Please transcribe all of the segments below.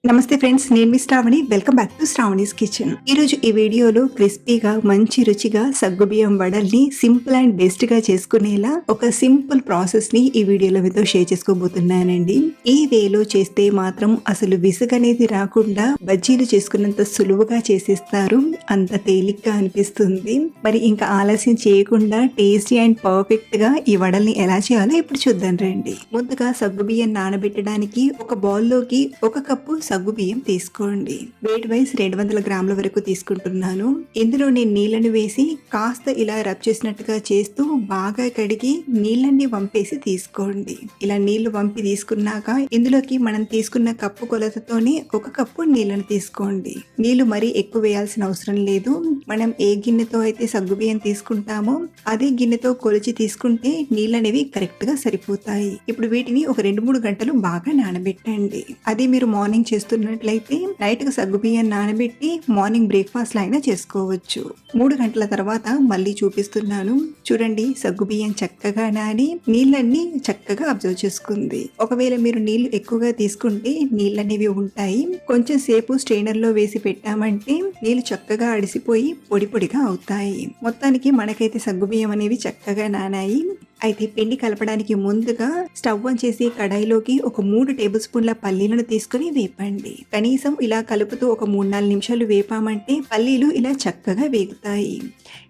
నమస్తే ఫ్రెండ్స్, నేను మీ Sravani. Welcome back to Sravani's kitchen. ఈరోజు ఈ వీడియోలో క్రిస్పీగా మంచి రుచిగా సగ్గుబియ్యం వడల్ని సింపుల్ అండ్ బెస్ట్ గా చేసుకునేలా ఒక సింపుల్ ప్రాసెస్ ని ఈ వీడియోలో మీతో షేర్ చేసుకోబోతున్నానండి. ఈ వేలో చేస్తే మాత్రం అసలు విసుగనేది రాకుండా బజ్జీలు చేసుకున్నంత సులువుగా చేసేస్తారు. అంత తేలిగ్గా అనిపిస్తుంది. మరి ఇంకా ఆలస్యం చేయకుండా టేస్టీ అండ్ పర్ఫెక్ట్ గా ఈ వడల్ని ఎలా చేయాలో ఇప్పుడు చూద్దాం రండి. ముందుగా సగ్గుబియ్యం నానబెట్టడానికి ఒక బౌల్లోకి ఒక కప్పు సగ్గుబియ్యం తీసుకోండి. వెయిట్ వైజ్ 200 గ్రాముల వరకు తీసుకుంటున్నాను. ఇందులో నేను నీళ్ళని వేసి కాస్త ఇలా రబ్ చేసినట్టుగా చేస్తూ బాగా కడిగి నీళ్ళని వంపేసి తీసుకోండి. ఇలా నీళ్లు వంపి తీసుకున్నాక ఇందులోకి మనం తీసుకున్న కప్పు కొలతతోనే ఒక కప్పు నీళ్ళని తీసుకోండి. నీళ్లు మరీ ఎక్కువ వేయాల్సిన అవసరం లేదు. మనం ఏ గిన్నెతో అయితే సగ్గుబియ్యం తీసుకుంటామో అదే గిన్నెతో కొలిచి తీసుకుంటే నీళ్ళనేవి కరెక్ట్ గా సరిపోతాయి. ఇప్పుడు వీటిని ఒక 2-3 గంటలు బాగా నానబెట్టండి. అది మీరు మార్నింగ్ చేస్తున్నట్లయితే నైట్ గా సగ్గుబియ్యం నానబెట్టి మార్నింగ్ బ్రేక్ఫాస్ట్ లో అయినా చేసుకోవచ్చు. 3 గంటల తర్వాత మళ్ళీ చూపిస్తున్నాను. చూడండి, సగ్గుబియ్యం చక్కగా నాని నీళ్ళన్నీ చక్కగా అబ్జర్వ్ చేసుకుంది. ఒకవేళ మీరు నీళ్లు ఎక్కువగా తీసుకుంటే నీళ్ళనేవి ఉంటాయి. కొంచెం సేపు స్ట్రైనర్ లో వేసి పెట్టామంటే నీళ్లు చక్కగా అడిసిపోయి పొడి పొడిగా అవుతాయి. మొత్తానికి మనకైతే సగ్గుబియ్యం అనేవి చక్కగా నానాయి. అయితే పిండి కలపడానికి ముందుగా స్టవ్ ఆన్ చేసి కడాయిలోకి ఒక 3 టేబుల్ స్పూన్ల పల్లీలను తీసుకుని వేపండి. కనీసం ఇలా కలుపుతూ ఒక 3-4 నిమిషాలు వేపామంటే పల్లీలు ఇలా చక్కగా వేగుతాయి.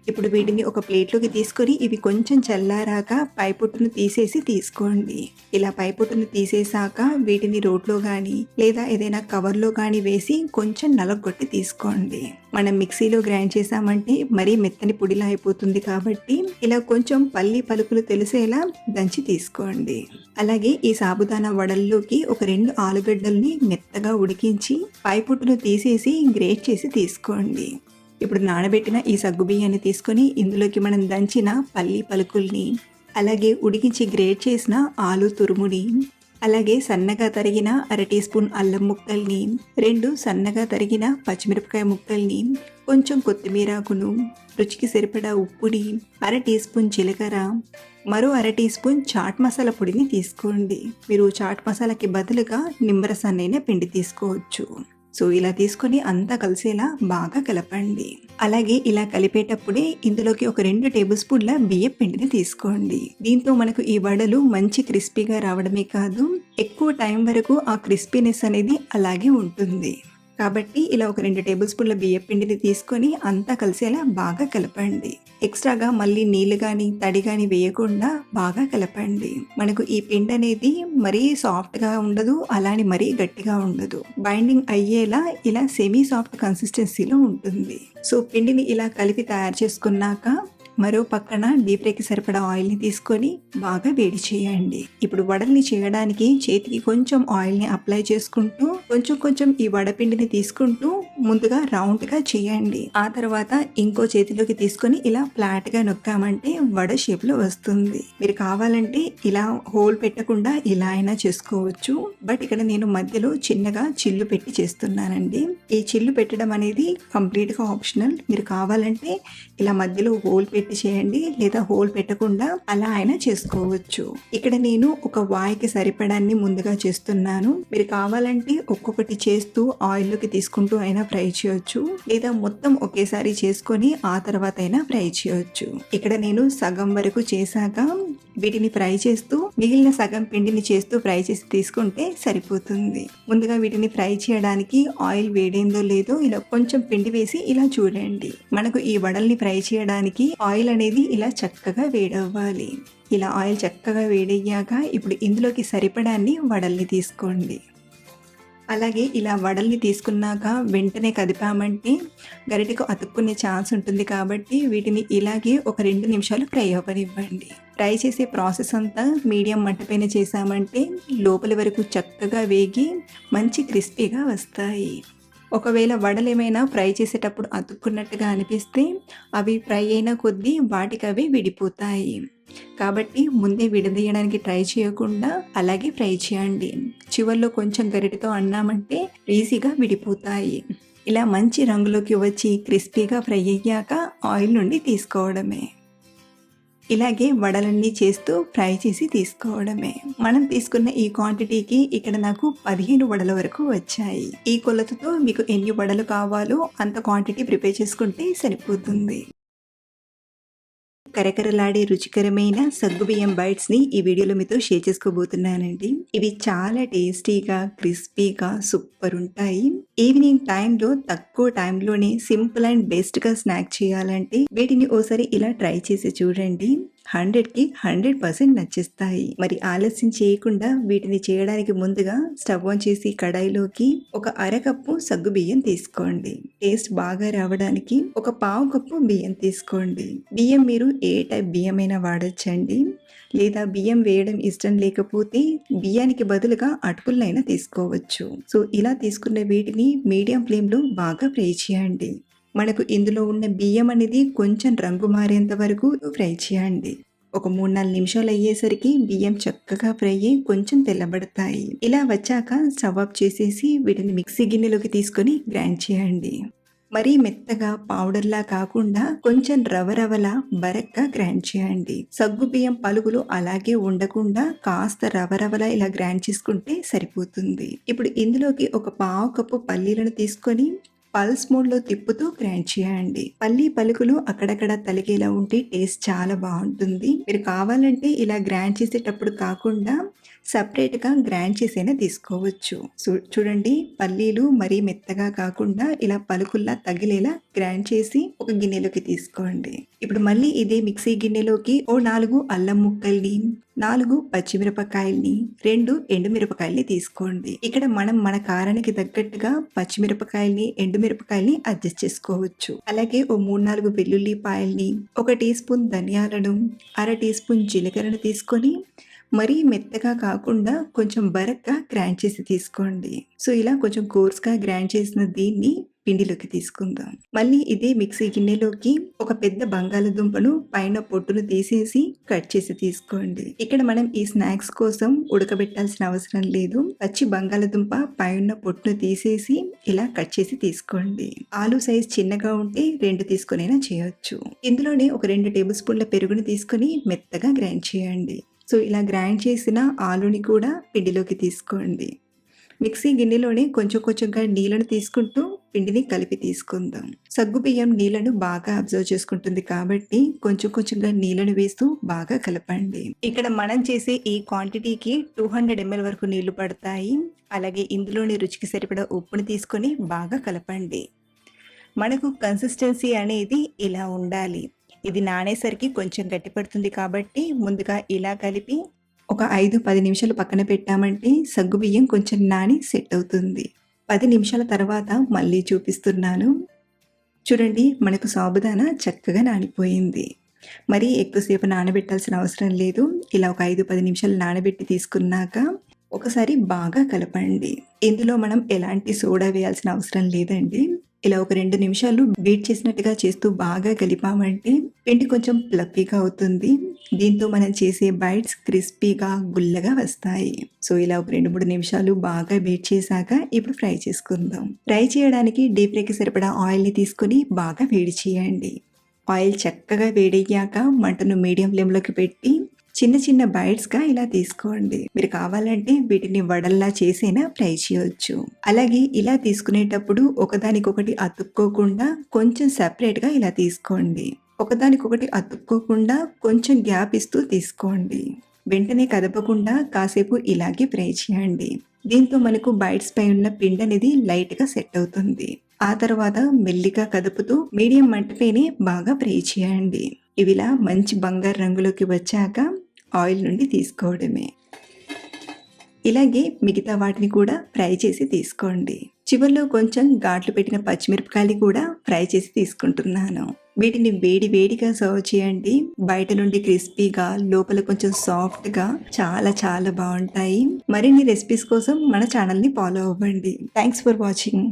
ఇప్పుడు వీటిని ఒక ప్లేట్లోకి తీసుకొని ఇవి కొంచెం చల్లారాక పైపుట్టును తీసేసి తీసుకోండి. ఇలా పైపుట్టును తీసేసాక వీటిని రోట్లో కానీ లేదా ఏదైనా కవర్లో కానీ వేసి కొంచెం నలగొట్టి తీసుకోండి. మనం మిక్సీలో గ్రైండ్ చేసామంటే మరీ మెత్తని పొడిలా అయిపోతుంది కాబట్టి ఇలా కొంచెం పల్లి పలుకులు తెలిసేలా దంచి తీసుకోండి. అలాగే ఈ సాబుదానా వడల్లోకి ఒక 2 ఆలుగడ్డల్ని మెత్తగా ఉడికించి పైపుట్టును తీసేసి గ్రేట్ చేసి తీసుకోండి. ఇప్పుడు నానబెట్టిన ఈ సగ్గుబియ్యాన్ని తీసుకొని ఇందులోకి మనం దంచిన పల్లి పలుకుల్ని, అలాగే ఉడికించి గ్రేట్ చేసిన ఆలు తురుముని, అలాగే సన్నగా తరిగిన 1/2 టీ స్పూన్ అల్లం ముక్కల్ని, 2 సన్నగా తరిగిన పచ్చిమిరపకాయ ముక్కల్ని, కొంచెం కొత్తిమీరాకును, రుచికి సరిపడా ఉప్పుని, 1/2 టీ స్పూన్ జీలకర్ర, మరో 1/2 టీ స్పూన్ చాట్ మసాలా పొడిని తీసుకోండి. మీరు చాట్ మసాలాకి బదులుగా నిమ్మరసాన్నైనా పిండి తీసుకోవచ్చు. సో ఇలా తీసుకొని అంతా కలిసేలా బాగా కలపండి. అలాగే ఇలా కలిపేటప్పుడే ఇందులోకి ఒక 2 టేబుల్ స్పూన్ల బియ్యం పిండిని తీసుకోండి. దీంతో మనకు ఈ వడలు మంచి క్రిస్పీగా రావడమే కాదు, ఎక్కువ టైం వరకు ఆ క్రిస్పీనెస్ అనేది అలాగే ఉంటుంది. కాబట్టి ఇలా ఒక 2 టేబుల్ స్పూన్ల బియ్యం పిండిని తీసుకొని అంతా కలిసేలా బాగా కలపండి. ఎక్స్ట్రాగా మళ్ళీ నీళ్లు కానీ తడి కానీ వేయకుండా బాగా కలపండి. మనకు ఈ పిండి అనేది మరీ సాఫ్ట్గా ఉండదు, అలానే మరీ గట్టిగా ఉండదు. బైండింగ్ అయ్యేలా ఇలా సెమీ సాఫ్ట్ కన్సిస్టెన్సీలో ఉంటుంది. సో పిండిని ఇలా కలిపి తయారు చేసుకున్నాక మరో పక్కన డీప్ ఫ్రైకి సరిపడా ఆయిల్ని తీసుకొని బాగా వేడి చేయండి. ఇప్పుడు వడల్ని చేయడానికి చేతికి కొంచెం ఆయిల్ని అప్లై చేసుకుంటూ కొంచెం ఈ వడపిండిని తీసుకుంటూ ముందుగా రౌండ్గా చేయండి. ఆ తర్వాత ఇంకో చేతిలోకి తీసుకొని ఇలా ఫ్లాట్గా నొక్కామంటే వడ షేప్లో వస్తుంది. మీరు కావాలంటే ఇలా హోల్ పెట్టకుండా ఇలా అయినా చేసుకోవచ్చు. బట్ ఇక్కడ నేను మధ్యలో చిన్నగా చిల్లు పెట్టి చేస్తున్నానండి. ఈ చిల్లు పెట్టడం అనేది కంప్లీట్గా ఆప్షనల్. మీరు కావాలంటే ఇలా మధ్యలో హోల్ పెట్టి చేయండి, లేదా హోల్ పెట్టకుండా అలా అయినా చేసుకోవచ్చు. ఇక్కడ నేను ఒక వాయికి సరిపడాన్ని ముందుగా చేస్తున్నాను. మీరు కావాలంటే ఒక్కొక్కటి చేస్తూ ఆయిల్లోకి తీసుకుంటూ అయినా ఫ్రై చేయొచ్చు, లేదా మొత్తం ఒకేసారి చేసుకొని ఆ తర్వాత అయినా ఫ్రై చేయొచ్చు. ఇక్కడ నేను సగం వరకు చేశాక వీటిని ఫ్రై చేస్తూ మిగిలిన సగం పిండిని చేస్తూ ఫ్రై చేసి తీసుకుంటే సరిపోతుంది. ముందుగా వీటిని ఫ్రై చేయడానికి ఆయిల్ వేడైందో లేదో ఇలా కొంచెం పిండి వేసి ఇలా చూడండి. మనకు ఈ వడల్ని ఫ్రై చేయడానికి ఆయిల్ అనేది ఇలా చక్కగా వేడవ్వాలి. ఇలా ఆయిల్ చక్కగా వేడయ్యాక ఇప్పుడు ఇందులోకి సరిపడాన్ని వడల్ని తీసుకోండి. అలాగే ఇలా వడల్ని తీసుకున్నాక వెంటనే కదిపామంటే గరిటెకు అతుక్కునే ఛాన్స్ ఉంటుంది కాబట్టి వీటిని ఇలాగే ఒక 2 నిమిషాలు ఫ్రై అవ్వనివ్వండి. ఫ్రై చేసే ప్రాసెస్ అంతా మీడియం మంట పైన చేసామంటే లోపలి వరకు చక్కగా వేగి మంచి క్రిస్పీగా వస్తాయి. ఒకవేళ వడలు ఏమైనా ఫ్రై చేసేటప్పుడు అతుక్కున్నట్టుగా అనిపిస్తే అవి ఫ్రై అయిన కొద్దీ వాటికవే విడిపోతాయి. కాబట్టి ముందే విడదీయడానికి ట్రై చేయకుండా అలాగే ఫ్రై చేయండి. చివర్లో కొంచెం గరిటెతో అన్నామంటే ఈజీగా విడిపోతాయి. ఇలా మంచి రంగులోకి వచ్చి క్రిస్పీగా ఫ్రై అయ్యాక ఆయిల్ నుండి తీసుకోవడమే. ఇలాగే వడలన్నీ చేస్తూ ఫ్రై చేసి తీసుకోవడమే. మనం తీసుకున్న ఈ క్వాంటిటీకి ఇక్కడ నాకు 15 వడల వరకు వచ్చాయి. ఈ కొలతతో మీకు ఎన్ని వడలు కావాలో అంత క్వాంటిటీ ప్రిపేర్ చేసుకుంటే సరిపోతుంది. కరకరలాడే రుచికరమైన సగ్గుబియ్యం బైట్స్ ని ఈ వీడియోలో మీతో షేర్ చేసుకోబోతున్నానండి. ఇవి చాలా టేస్టీగా, క్రిస్పీగా సూపర్ ఉంటాయి. ఈవినింగ్ టైంలో తక్కువ టైంలోనే సింపుల్ అండ్ బెస్ట్ గా స్నాక్ చేయాలంటే వీటిని ఓసారి ఇలా ట్రై చేసి చూడండి. 100కి 100% నచ్చేస్తాయి. మరి ఆలస్యం చేయకుండా వీటిని చేయడానికి ముందుగా స్టవ్ ఆన్ చేసి కడాయిలోకి ఒక అరకప్పు సగ్గు బియ్యం తీసుకోండి. టేస్ట్ బాగా రావడానికి ఒక పావు కప్పు బియ్యం తీసుకోండి. బియ్యం మీరు ఏ టైప్ బియ్యమైనా వాడచ్చండి. లేదా బియ్యం వేయడం ఇష్టం లేకపోతే బియ్యానికి బదులుగా అటుకులైనా తీసుకోవచ్చు. సో ఇలా తీసుకున్న వీటిని మీడియం ఫ్లేమ్లో బాగా ఫ్రై చేయండి. మనకు ఇందులో ఉన్న బియ్యం అనేది కొంచెం రంగు మారేంత వరకు ఫ్రై చేయండి. ఒక 3-4 నిమిషాలు అయ్యేసరికి బియ్యం చక్కగా ఫ్రై అయ్యి కొంచెం తెల్లబడతాయి. ఇలా వచ్చాక స్టవ్ ఆఫ్ చేసేసి వీటిని మిక్సీ గిన్నెలోకి తీసుకొని గ్రైండ్ చేయండి. మరీ మెత్తగా పౌడర్లా కాకుండా కొంచెం రవరవలా బరక్గా గ్రైండ్ చేయండి. సగ్గు బియ్యం పలుకులు అలాగే ఉండకుండా కాస్త రవరవలా ఇలా గ్రైండ్ చేసుకుంటే సరిపోతుంది. ఇప్పుడు ఇందులోకి ఒక పావు కప్పు పల్లీలను తీసుకొని పల్స్ మోడ్లో తిప్పుతూ గ్రైండ్ చేయండి. పల్లి పలుకులు అక్కడక్కడ తలిగేలా ఉంటే టేస్ట్ చాలా బాగుంటుంది. మీరు కావాలంటే ఇలా గ్రైండ్ చేసేటప్పుడు కాకుండా సపరేట్గా గ్రైండ్ చేసైనా తీసుకోవచ్చు. చూడండి, పల్లీలు మరీ మెత్తగా కాకుండా ఇలా పలుకుల్లా తగిలేలా గ్రైండ్ చేసి ఒక గిన్నెలోకి తీసుకోండి. ఇప్పుడు మళ్ళీ ఇదే మిక్సీ గిన్నెలోకి 4 అల్లం ముక్కల్ని, 4 పచ్చిమిరపకాయల్ని, 2 ఎండుమిరపకాయల్ని తీసుకోండి. ఇక్కడ మనం మన కారానికి తగ్గట్టుగా పచ్చిమిరపకాయల్ని, ఎండుమిరపకాయల్ని అడ్జస్ట్ చేసుకోవచ్చు. అలాగే 3-4 వెల్లుల్లిపాయల్ని, 1 టీ స్పూన్ ధనియాలను, 1/2 టీ స్పూన్ జీలకర్రను తీసుకొని మరీ మెత్తగా కాకుండా కొంచెం బరక్గా గ్రైండ్ చేసి తీసుకోండి. సో ఇలా కొంచెం కోర్స్గా గ్రైండ్ చేసిన దీన్ని పిండిలోకి తీసుకుందాం. మళ్ళీ ఇదే మిక్సీ గిన్నెలోకి ఒక పెద్ద బంగాళదుంపను పైన పొట్టును తీసేసి కట్ చేసి తీసుకోండి. ఇక్కడ మనం ఈ స్నాక్స్ కోసం ఉడకబెట్టాల్సిన అవసరం లేదు. పచ్చి బంగాళదుంప పైన పొట్టును తీసేసి ఇలా కట్ చేసి తీసుకోండి. ఆలు సైజ్ చిన్నగా ఉంటే 2 తీసుకొనైనా చేయొచ్చు. ఇందులోనే ఒక 2 టేబుల్ స్పూన్ల పెరుగును తీసుకొని మెత్తగా గ్రైండ్ చేయండి. సో ఇలా గ్రైండ్ చేసిన ఆలుని కూడా పిండిలోకి తీసుకోండి. మిక్సీ గిన్నెలోనే కొంచెం కొంచెంగా నీళ్ళను తీసుకుంటూ పిండిని కలిపి తీసుకుందాం. సగ్గు బియ్యం నీళ్లను బాగా అబ్జర్వ్ చేసుకుంటుంది కాబట్టి కొంచెం కొంచెంగా నీళ్లను వేస్తూ బాగా కలపండి. ఇక్కడ మనం చేసే ఈ క్వాంటిటీకి 200 ml వరకు నీళ్లు పడతాయి. అలాగే ఇందులోని రుచికి సరిపడా ఉప్పుని తీసుకొని బాగా కలపండి. మనకు కన్సిస్టెన్సీ అనేది ఇలా ఉండాలి. ఇది నానేసరికి కొంచెం గట్టిపడుతుంది కాబట్టి ముందుగా ఇలా కలిపి ఒక 5-10 నిమిషాలు పక్కన పెట్టామంటే సగ్గు బియ్యం కొంచెం నాని సెట్ అవుతుంది. 10 నిమిషాల తర్వాత మళ్ళీ చూపిస్తున్నాను. చూడండి, మనకు సాబుదానా చక్కగా నానిపోయింది. మరీ ఎక్కువసేపు నానబెట్టాల్సిన అవసరం లేదు. ఇలా ఒక 5-10 నిమిషాలు నానబెట్టి తీసుకున్నాక ఒకసారి బాగా కలపండి. ఇందులో మనం ఎలాంటి సోడా వేయాల్సిన అవసరం లేదండి. ఇలా ఒక 2 నిమిషాలు బీట్ చేసినట్టుగా చేస్తూ బాగా కలిపామంటే పిండి కొంచెం ప్లఫీగా అవుతుంది. దీంతో మనం చేసే బైట్స్ క్రిస్పీగా గుల్లగా వస్తాయి. సో ఇలా ఒక 2-3 నిమిషాలు బాగా బీట్ చేశాక ఇప్పుడు ఫ్రై చేసుకుందాం. ఫ్రై చేయడానికి డీప్ ఫ్రైకి సరిపడా ఆయిల్ని తీసుకొని బాగా వేడి చేయండి. ఆయిల్ చక్కగా వేడయ్యాక మంటను మీడియం ఫ్లేమ్లోకి పెట్టి చిన్న చిన్న బైట్స్గా ఇలా తీసుకోండి. మీరు కావాలంటే వీటిని వడల్లా చేసైనా ఫ్రై చేయొచ్చు. అలాగే ఇలా తీసుకునేటప్పుడు ఒకదానికొకటి అతుక్కోకుండా కొంచెం సెపరేట్గా ఇలా తీసుకోండి. ఒకదానికొకటి అతుక్కోకుండా కొంచెం గ్యాప్ ఇస్తూ తీసుకోండి. వెంటనే కదపకుండా కాసేపు ఇలాగే ఫ్రై చేయండి. దీంతో మనకు బైట్స్ పై ఉన్న పిండి అనేది లైట్గా సెట్ అవుతుంది. ఆ తర్వాత మెల్లిగా కదుపుతూ మీడియం మంటపైనే బాగా ఫ్రై చేయండి. ఇవిలా మంచి బంగారు రంగులోకి వచ్చాక ఆయిల్ నుండి తీసుకోవడమే. ఇలాగే మిగతా వాటిని కూడా ఫ్రై చేసి తీసుకోండి. చివరిలో కొంచెం ఘాట్లు పెట్టిన పచ్చిమిరపకాయలు కూడా ఫ్రై చేసి తీసుకుంటున్నాను. వీటిని వేడిగా సర్వ్ చేయండి. బయట నుండి క్రిస్పీగా, లోపల కొంచెం సాఫ్ట్గా చాలా చాలా బాగుంటాయి. మరిన్ని రెసిపీస్ కోసం మన ఛానల్ని ఫాలో అవ్వండి. Thanks for watching.